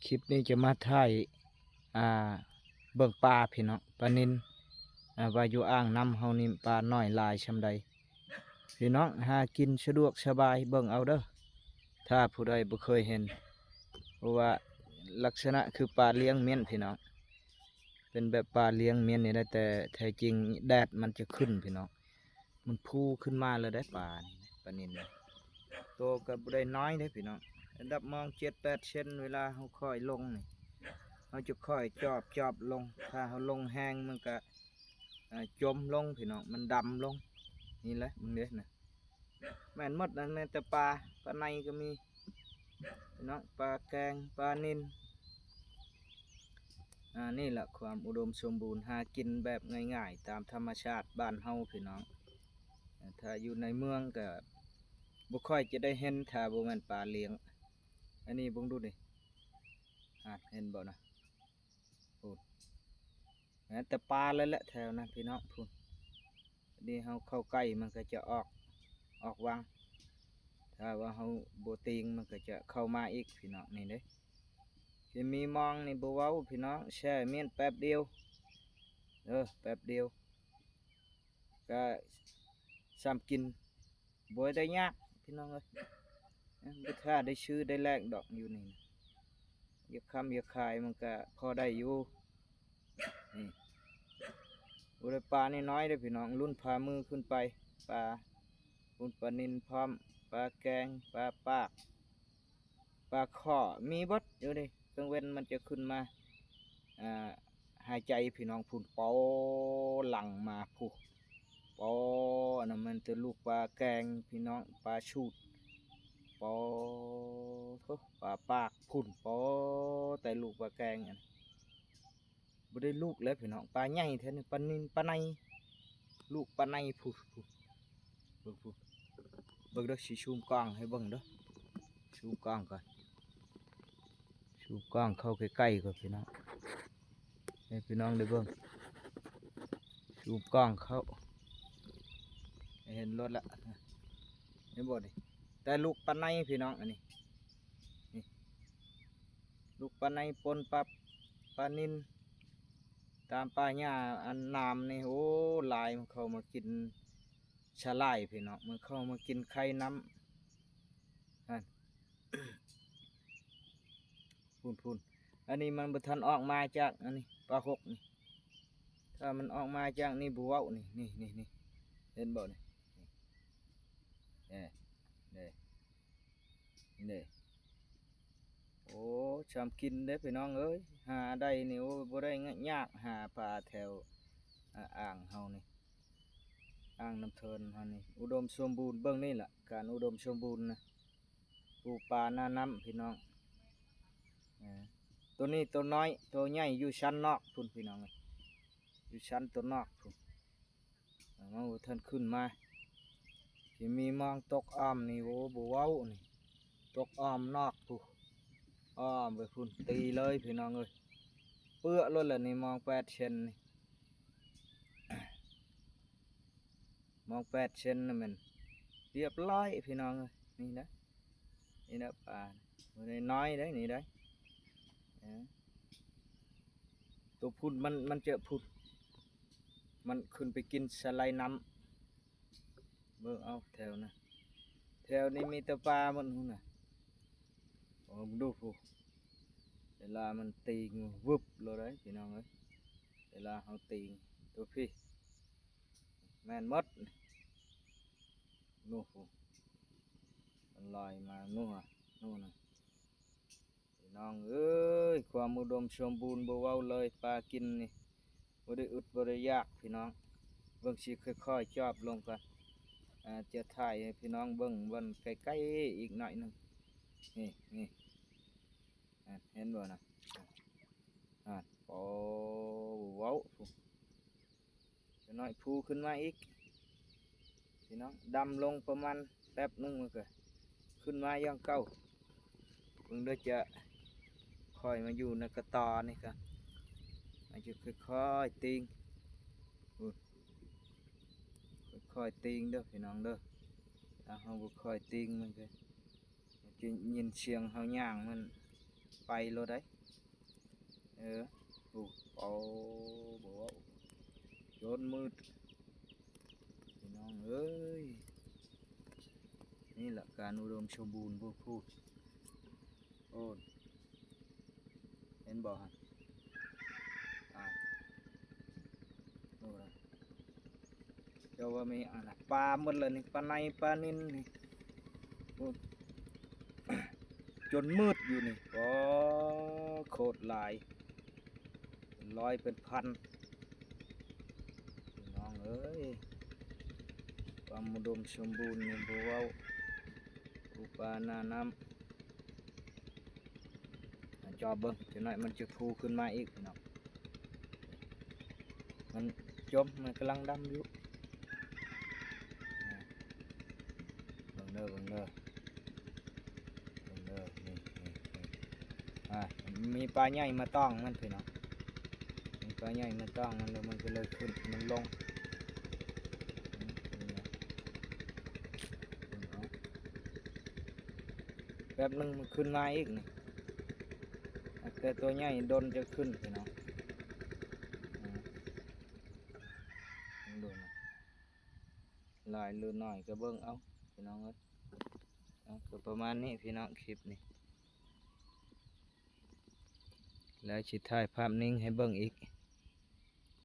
คลิปนี้จะมาถ่ายอ่าเบิ่งปลาพี่น้องปลานิลว่าอยู่อ่างน้ำเฮานี่ปลาน้อยหลายชำใดพี่น้องหากินสะดวกสบายเบิ่งเอาเด้อถ้าผู้ใดบ่เคยเห็นเพราะว่าลักษณะคือปลาเลี้ยงเม่นพี่น้องเป็นแบบปลาเลี้ยงเม่นนี่ได้แต่แท้จริงแดดมันจะขึ้นพี่น้องมันพูขึ้นมาเลยได้ปลานี่ปลานิลนี่โตก็บ่ได้น้อยเด้พี่น้องอันดับมอง7-8 เซนเวลาเฮาค่อยลงนี่เราจะค่อยจอบลงถ้าเราลงแห้งมันก็จมลงพี่น้องมันดำลงนี่แหละมึงเด้นะแม่นหมดนั่นแม่นแต่ปลาในก็มีพี่น้องปลาแกงปลานิลนี่แหละความอุดมสมบูรณ์หากินแบบง่ายๆตามธรรมชาติบ้านเฮาพี่น้องถ้าอยู่ในเมืองก็บ่ค่อยจะได้เห็นถ้าบ่แม่นปลาเลี้ยงอันนี้เบิ่งดูดิเห็นบ่นะพูดแต่ปลาเลยแหละแถวนั้นพี่น้องพูดนี่เฮาเข้าใกล้มันก็จะออกวังถ้าว่าเฮาบ่ติงมันก็จะเข้ามาอีกพี่น้องนี่เด้จะมีมองนี่บ่เว้าพี่น้องแช่เมียนแป๊บเดียวแป๊บเดียวก็ซ้ำกินบ่ได้ยากพี่น้องเอ้ยบ่ท่าได้ชื่อได้แลกดอกอยู่นี่อย่าค้ำอย่าขายมันก็พอได้อยู่นี่อุดปลานี่น้อยได้พี่น้องรุ่นพามือขึ้นไปปลาปุ่นปลานิลพร้อมปลาแกงปลาปากปลาข้อมีบดอยู่ดิเครื่องเว้นมันจะขึ้นมาหายใจพี่น้องพุ่นปอหลังมาผู้ปอนั่นมันจะลูกปลาแกงพี่น้องปลาชูดปอปลาปากพุ่นปอแต่ลูกปลาแกงบ่ได้ลูกแล้วพี่น้องปลาใหญ่แท้นี่ปลานิลปลาในลูกปลาในผู้เบิ่งเด้อสิชูมกล้องให้เบิ่งเด้อชูมกล้องก่อนชูมกล้องเข้าใกล้ๆก่อนพี่น้องให้พี่น้องได้เบิ่งชูมกล้องเข้าเห็นรถละเห็นบ่ดิแต่ลูกปลาในพี่น้องอันนี้นี่ลูกปลาในปนปลานิลตามป่าหญ้าอันน้ำนี่โอ้ลายมันเข้ามากินชะไลพี่น้องมันเข้ามากินไข่น้ำนั่น พูนอันนี้มันบ่ทันออกมาจากอันนี้ปลาหกนี่ถ้ามันออกมาจากนี่บัวนี่เห็นบ่นี่นี่โอ้ชามกินได้พี่น้องเอ้ยหาได้นี่โอ้บ่ได้ยากหาปลาแถวอ่างเฮานี่อ่างน้ำเทินเฮานี่อุดมสมบูรณ์เบิ่งนี่แหละการอุดมสมบูรณ์นะปูปลาหน้าน้ำพี่น้องตัวนี้ตัวน้อยตัวใหญ่อยู่ชั้นนอกพุ่นพี่น้องอยู่ชั้นตัวนอกพุ่นมาท่านขึ้นมาที่มีมองตกอ้อมนี่โอ้บัวนี่ตกอ้อมนอกพุ่นอ้อมไปพุ่นตีเลยพี่น้องเอ้ยเปื้อเลยแหละนี่มอง8 เซนนี่มอง8 เซนนะมันเรียบร้อยพี่น้องเอ้ยนี่นะปลาตัวน้อยđấyนี่đấyตัวพุ่นมันเจอพุ่นมันขึ้นไปกินสไลด์น้ำเบิ่งเอาแถวนะแถวนี้มีแต่ปลามันหุ่นน่ะโอ้ดูผู้เวลามันตีงวึบเลยđấyพี่น้องเอ้ยเวลาเขาตีตัวพี่แม่นมดนู่ผู้มันลอยมานู่นน่ะพี่น้องเอ้ยความอุดมสมบูรณ์บ่เว้าเลยปลากินนี่บ่ได้อึดบ่ได้ยากพี่น้องเบิ่งสิค่อยๆจอบลงกันจะถ่ายให้พี่น้องเบิ่งวันใกล้ๆอีกหน่อยหนึงนี่เห็นบ่นะโอ้ว้าวจะน้อยพูขึ้นมาอีกพี่น้องดำลงประมาณแป๊บนึงมันก็ขึ้นมาอย่างเก่าเพิ่งได้จะค่อยมาอยู่ในกระตอนี่กันอาจจะค่อยๆติงค่อยๆติงเด้อพี่น้องเด้อถ้าเราบ่ค่อยติงมันก็จะยินเสียงเฮาย่างมัน ไปโลดได้โอ้เอาบ่เว้าจนมืดพี่น้องเอ้ยนี่แหละการอุดมสมบูรณ์พูดโอ้เห็นบ่ฮะโอ้ละเจ้าว่ามีอะไรปลาหมดเลยนี่ปลาในปลานิลนี่โอ้จนมืดอยู่นี่โอ้โคตรหลายเป็นร้อยเป็นพันพี่น้องเอ้ยความอุดมสมบูรณ์นี่บ่เว้าปูปลาหน้าน้ำจอเบิ่งจังหน่อยมันจะพูขึ้นมาอีกพี่น้องมันจมมันกำลังดำอยู่เบิ่งเด้อนี่มีปลาใหญ่มาต้องมันพี่น้องมีปลาใหญ่มาต้องมันแล้วมันก็เลยขึ้นมันลงแป๊บนึงมันขึ้นมาอีกนี่แต่ตัวใหญ่โดนจะขึ้นพี่น้องดูนะลายหรือน้อยก็เบิ่งเอาพี่น้องเอ้ยก็ประมาณนี้พี่น้องคลิปนี้แล้วสิถ่ายภาพนิ่งให้เบิ่งอีก